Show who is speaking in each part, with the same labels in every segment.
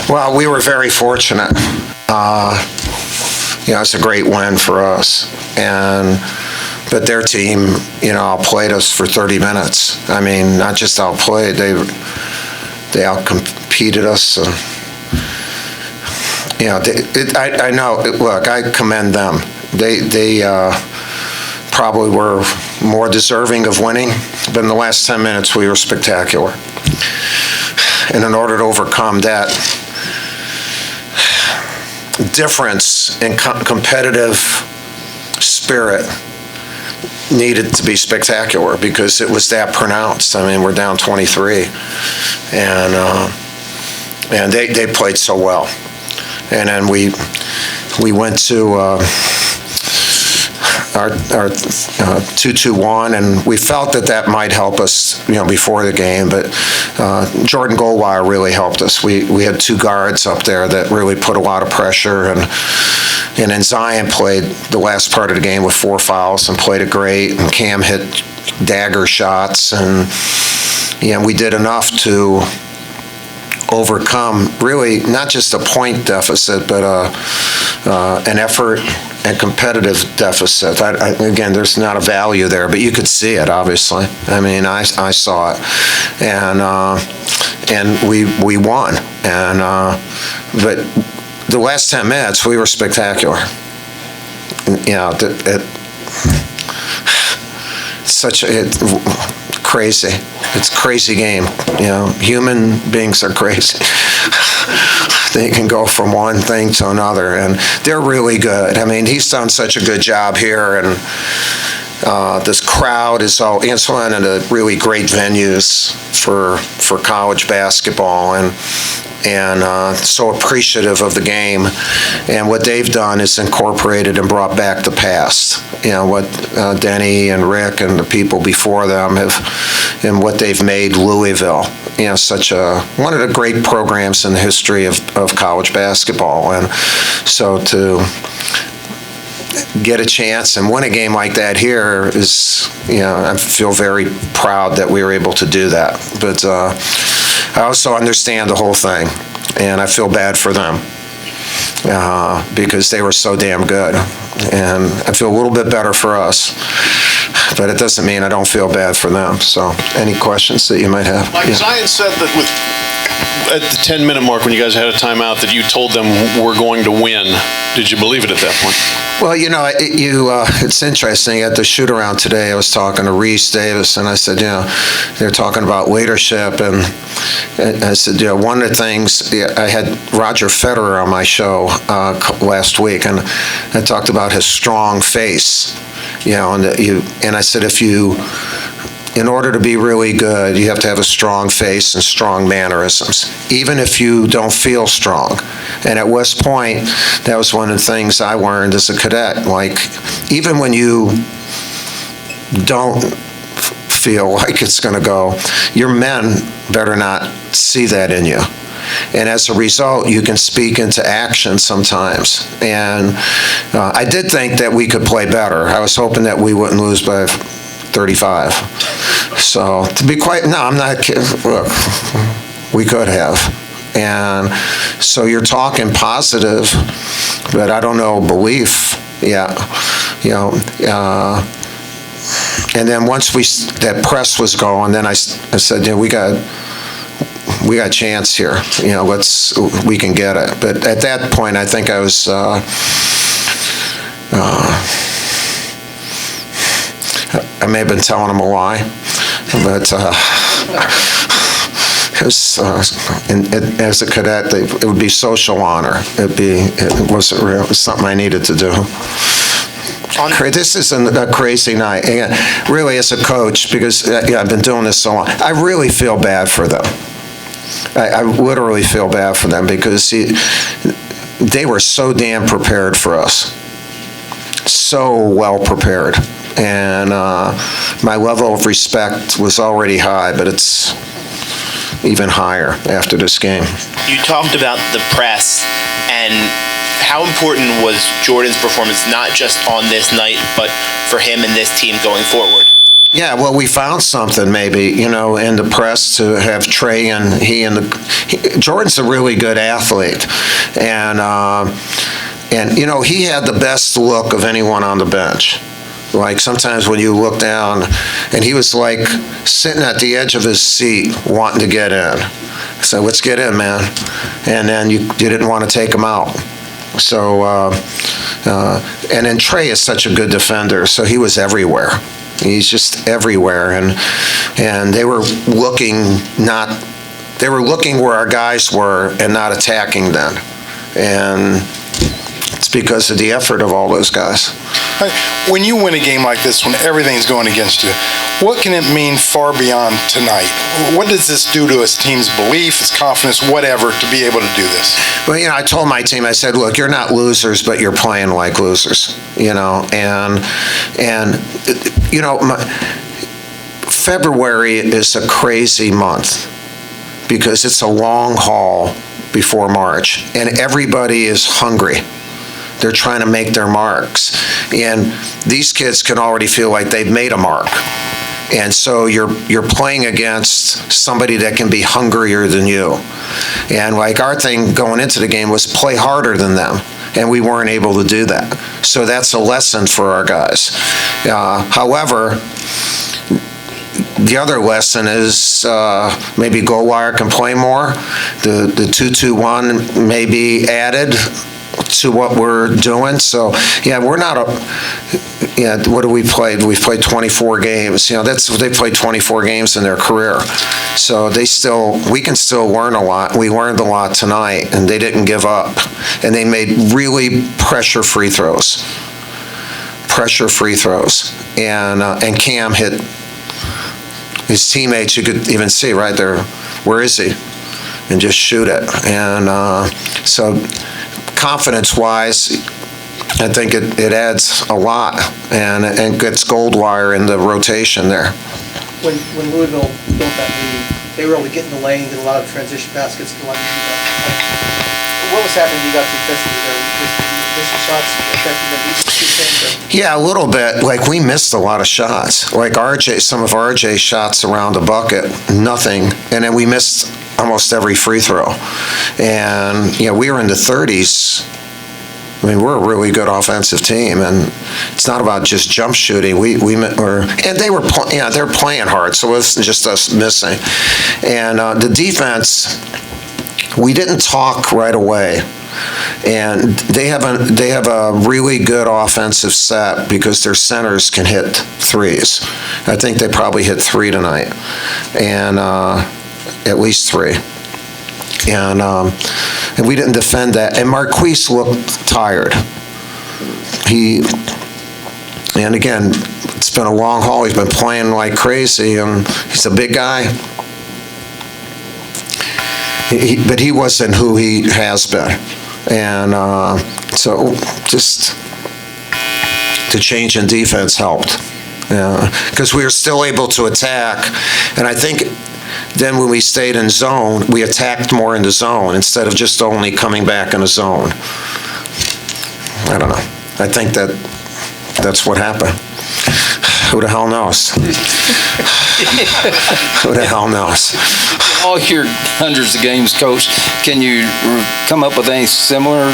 Speaker 1: Well, we were very fortunate. It's a great win for us. But their team, outplayed us for 30 minutes. I mean, not just outplayed, they outcompeted us. I know. Look, I commend them. They probably were more deserving of winning, but in the last 10 minutes, we were spectacular. And in order to overcome that difference in competitive spirit, needed to be spectacular because it was that pronounced. I mean, we're down 23, and they played so well. And then we went to our 2-2-1, and we felt that might help us, before the game. But Jordan Goldwire really helped us. We had two guards up there that really put a lot of pressure, and then Zion played the last part of the game with 4 fouls and played it great. And Cam hit dagger shots, and we did enough to overcome really not just a point deficit, but an effort and competitive deficit. Again, there's not a value there, but you could see it, obviously. I mean, I saw it, and we won. But the last 10 minutes, we were spectacular. Crazy. It's a crazy game. Human beings are crazy. They can go from one thing to another, and they're really good. I mean, he's done such a good job here, and this crowd is it's one of the really great venues for college basketball, and so appreciative of the game. And what they've done is incorporated and brought back the past. What Denny and Rick and the people before them have, and what they've made Louisville, such one of the great programs in the history of college basketball. And so to get a chance and win a game like that here is, I feel very proud that we were able to do that. But I also understand the whole thing, and I feel bad for them because they were so damn good. And I feel a little bit better for us, but it doesn't mean I don't feel bad for them. So any questions that you might have?
Speaker 2: Mike, Zion said that at the 10-minute mark when you guys had a timeout that you told them we're going to win. Did you believe it at that point?
Speaker 1: Well, it's interesting. At the shoot-around today, I was talking to Reese Davis, and I said, they're talking about leadership, and I said, one of the things, I had Roger Federer on my show last week, and I talked about his strong face, and I said, in order to be really good, you have to have a strong face and strong mannerisms, even if you don't feel strong. And at West Point, that was one of the things I learned as a cadet. Like, even when you don't feel like it's going to go, your men better not see that in you. And as a result, you can speak into action sometimes. And I did think that we could play better. I was hoping that we wouldn't lose by 35. So to be quite, no, I'm not kidding. Look, we could have. And so you're talking positive, but I don't know, belief. Yeah. And then once that press was going, then I said, we got a chance here. We can get it. But at that point, I think I was, I may have been telling him a lie, but as a cadet, it would be social honor. It wasn't real. It was something I needed to do. This isn't a crazy night. And really, as a coach, because I've been doing this so long, I really feel bad for them. I literally feel bad for them because they were so damn prepared for us. So well prepared. And my level of respect was already high, but it's even higher after this game.
Speaker 3: You talked about the press, and how important was Jordan's performance, not just on this night, but for him and this team going forward?
Speaker 1: Yeah, well, we found something maybe, in the press to have Trey and Jordan's a really good athlete. And he had the best look of anyone on the bench. Like sometimes when you look down, and he was like sitting at the edge of his seat wanting to get in. So let's get in, man. And then you didn't want to take him out. So, and then Trey is such a good defender, so he was everywhere. He's just everywhere, and they were looking where our guys were and not attacking them, and it's because of the effort of all those guys.
Speaker 4: When you win a game like this, when everything's going against you, what can it mean far beyond tonight? What does this do to his team's belief, his confidence, whatever, to be able to do this?
Speaker 1: Well, I told my team, I said, look, you're not losers, but you're playing like losers, February is a crazy month because it's a long haul before March, and everybody is hungry. They're trying to make their marks. And these kids can already feel like they've made a mark. And so you're playing against somebody that can be hungrier than you. And like our thing going into the game was play harder than them. And we weren't able to do that. So that's a lesson for our guys. However, the other lesson is maybe Goldwire can play more. The 2-2-1 may be added to what we're doing. So, we're not what do we play? We've played 24 games. They played 24 games in their career. So we can still learn a lot. We learned a lot tonight, and they didn't give up. And they made really pressure free throws. And Cam hit his teammates. You could even see right there, where is he? And just shoot it. And so confidence-wise, I think it adds a lot and gets Goldwire in the rotation there.
Speaker 5: When Louisville built that lead, they were able to get in the lane, get a lot of transition baskets. What was happening? You got defensively there. Was transition shots affecting them?
Speaker 1: Yeah, a little bit. Like we missed a lot of shots. Like some of RJ's shots around the bucket, nothing, and then we missed almost every free throw. And we were in the 30s. I mean, we're a really good offensive team, and it's not about just jump shooting. And they were they're playing hard, so it wasn't just us missing. And the defense, we didn't talk right away. And they have a really good offensive set because their centers can hit threes. I think they probably hit 3 tonight, and at least 3. And we didn't defend that. And Marquise looked tired. And again, it's been a long haul. He's been playing like crazy, and he's a big guy. But he wasn't who he has been. And so just the change in defense helped. Because we were still able to attack. And I think then when we stayed in zone, we attacked more in the zone instead of just only coming back in a zone. I don't know. I think that's what happened. Who the hell knows? Who the hell knows?
Speaker 6: All your hundreds of games, Coach, can you come up with any similar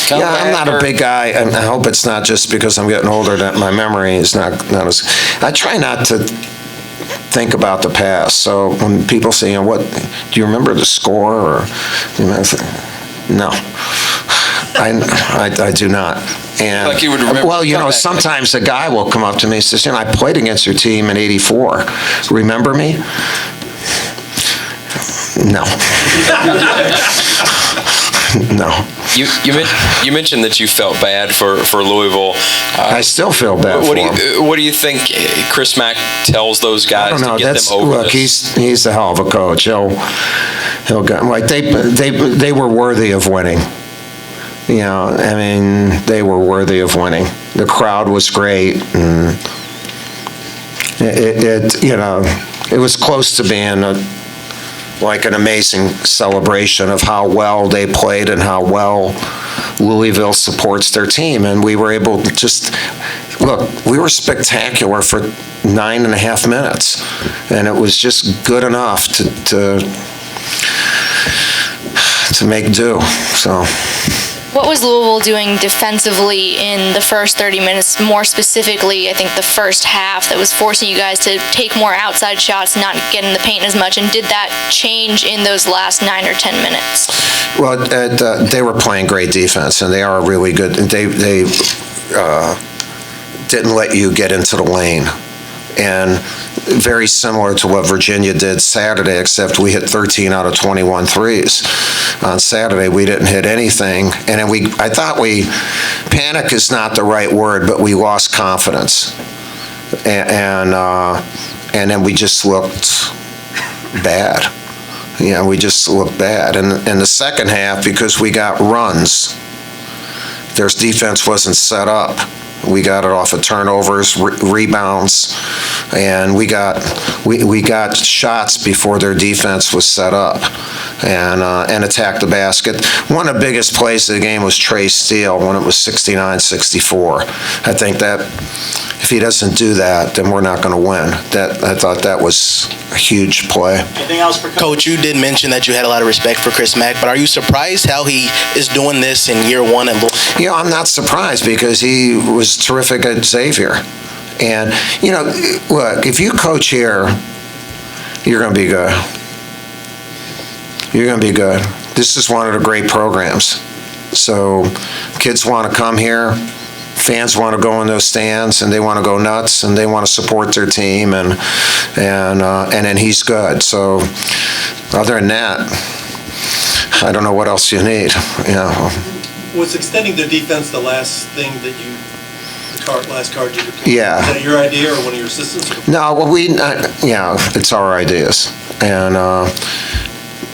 Speaker 6: comeback?
Speaker 1: Yeah, I'm not a big guy, and I hope it's not just because I'm getting older that my memory is not as... I try not to think about the past. So when people say, what, do you remember the score? Or, no, I do not. And,
Speaker 6: like you would remember.
Speaker 1: Well, sometimes a guy will come up to me and says, I played against your team in '84. Remember me? No. No.
Speaker 7: You mentioned that you felt bad for Louisville.
Speaker 1: I still feel bad for him.
Speaker 7: What do you think Chris Mack tells those guys to get them over this?
Speaker 1: He's a hell of a coach. He'll go, like they were worthy of winning. They were worthy of winning. The crowd was great, and it was close to being like an amazing celebration of how well they played and how well Louisville supports their team. And we were able to look, we were spectacular for 9.5 minutes, and it was just good enough to make do. So.
Speaker 8: What was Louisville doing defensively in the first 30 minutes, more specifically, I think the first half, that was forcing you guys to take more outside shots, not get in the paint as much, and did that change in those last 9 or 10 minutes?
Speaker 1: Well, they were playing great defense, and they are really good. They didn't let you get into the lane. And very similar to what Virginia did Saturday, except we hit 13 out of 21 threes. On Saturday, we didn't hit anything. And then I thought panic is not the right word, but we lost confidence. And then we just looked bad. We just looked bad. And in the second half, because we got runs, their defense wasn't set up. We got it off of turnovers, rebounds, and we got shots before their defense was set up, and attacked the basket. One of the biggest plays of the game was Trey Steele when it was 69-64. I think that if he doesn't do that, then we're not going to win. I thought that was a huge play.
Speaker 9: Anything else for Coach? You did mention that you had a lot of respect for Chris Mack, but are you surprised how he is doing this in year one at Louisville?
Speaker 1: I'm not surprised because he was terrific at Xavier. And, look, if you coach here, you're going to be good. You're going to be good. This is one of the great programs. So kids want to come here. Fans want to go in those stands, and they want to go nuts, and they want to support their team, and then he's good. So other than that, I don't know what else you need.
Speaker 10: Was extending their defense the last thing that last card you could?
Speaker 1: Yeah.
Speaker 10: Was that your idea or one of your assistants?
Speaker 1: No, well, it's our ideas. And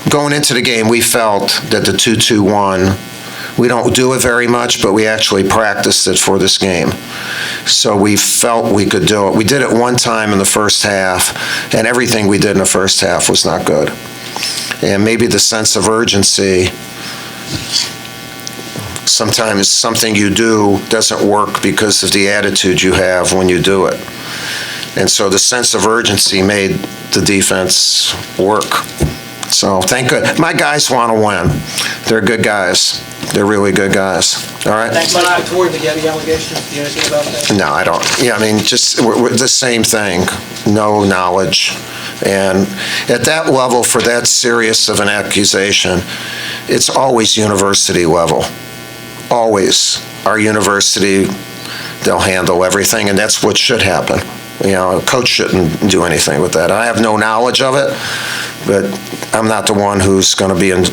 Speaker 1: going into the game, we felt that the 2-2-1, we don't do it very much, but we actually practiced it for this game. So we felt we could do it. We did it one time in the first half, and everything we did in the first half was not good. And maybe the sense of urgency, sometimes something you do doesn't work because of the attitude you have when you do it. And so the sense of urgency made the defense work. So thank God. My guys want to win. They're good guys. They're really good guys. All right?
Speaker 5: Thanks, Mike. Toward the Getty allegations, do you know anything about that?
Speaker 1: No, I don't. Just we're the same thing. No knowledge. And at that level, for that serious of an accusation, it's always university level. Always. Our university, they'll handle everything, and that's what should happen. A coach shouldn't do anything with that. I have no knowledge of it, but I'm not the one who's going to be in.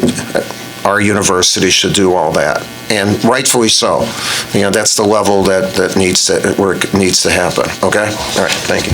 Speaker 1: Our university should do all that, and rightfully so. That's the level that needs to happen. Okay. All right. Thank you.